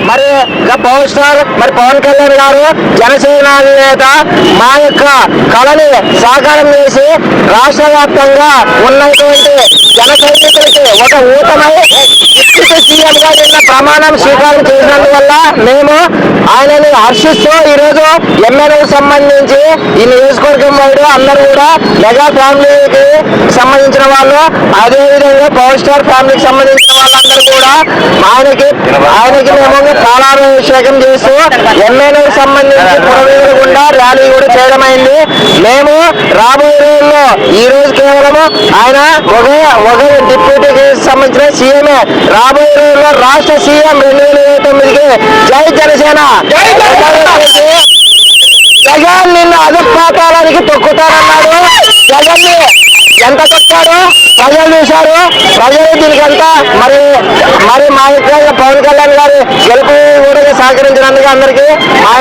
మరి power star మరి పవన్ కళ్యాణ్ గారు జనసేన నేత మా యొక్క కళని సాకారం చేసి రాష్ట్ర వ్యాప్తంగా ఉన్నటువంటి జన సైనికులకి ఒక ఊతమై డిప్యూటీ సీఎం గా నిన్న ప్రమాణం స్వీకారం చేసినందువల్ల మేము ఆయనని హర్షిస్తూ ఈరోజు ఎమ్మెల్యేలకు సంబంధించి ఈ నియోజకవర్గం వాడు అందరూ కూడా మెగా ఫ్యామిలీకి సంబంధించిన వాళ్ళు, అదేవిధంగా పవర్ స్టార్ ఫ్యామిలీకి సంబంధించిన వాళ్ళందరూ కూడా ఆయనకి మేము పాలాభిషేకం చేస్తూ ఎమ్మెల్యేలకు సంబంధించి పురవీధులు గుండా ర్యాలీ కూడా చేయడం అయింది. మేము రాబోయే రోజుల్లో ఈ రోజు కేవలం ఆయన ఒక డిప్యూటీకి సంబంధించిన సీఎంఏ, రాబోయే రోజుల్లో రాష్ట్ర సీఎం 2029కి జై జనసేన. జగన్ నిన్న అధపాతాళానికి తొక్కుతారన్నాడు. జగన్ ని ఎంత తొక్కాడు ప్రజలు చూశారు. ప్రజలు దీనికంతా మరి మా యొక్క పవన్ కళ్యాణ్ గారి గెలుపు కూడా సహకరించినందుకు అందరికీ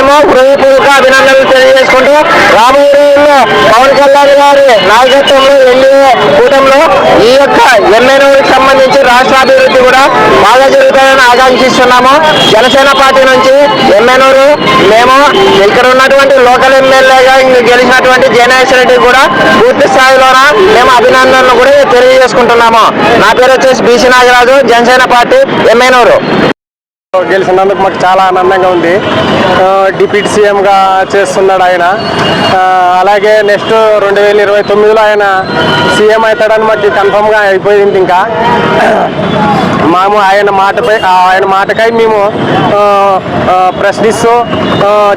మేము హృదయపూర్వక అభినందనలు తెలియజేసుకుంటూ రాబోయే రోజుల్లో పవన్ కళ్యాణ్ గారి నాయకత్వంలో ఎన్డీఏ కూటమిలో ఈ యొక్క ఎమ్మెల్యేలకు సంబంధించి రాష్ట్ర అభివృద్ధి కూడా బాగా జరుగుతాయని ఆకాంక్షిస్తున్నాము. జనసేన పార్టీ నుంచి ఎమ్మెల్యేలు మేము ఇక్కడ ఉన్నటువంటి లోకల్ ఎమ్మెల్యేగా గెలిచినటువంటి జయనాగేశ్వర రెడ్డి కూడా పూర్తి స్థాయిలోన మేము అభినందనలు కూడా తెలియజేసుకుంటున్నాము. నా పేరు వచ్చేసి బీసీ నాగరాజు, జనసేన పార్టీ ఎమ్మెల్యేలు. గెలిచినందుకు మాకు చాలా ఆనందంగా ఉంది. డిప్యూటీ సీఎంగా చేస్తున్నాడు ఆయన. అలాగే నెక్స్ట్ 2029లో ఆయన సీఎం అవుతాడని మాకు కన్ఫర్మ్గా అయిపోయింది. ఇంకా మేము ఆయన మాటకై మేము ప్రశ్నిస్తూ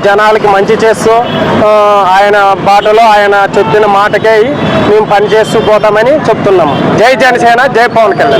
జనాలకి మంచి చేస్తూ ఆయన బాటలో ఆయన చెప్పిన మాటకై మేము పనిచేస్తూ పోతామని చెప్తున్నాము. జై జనసేన, జై పవన్ కళ్యాణ్.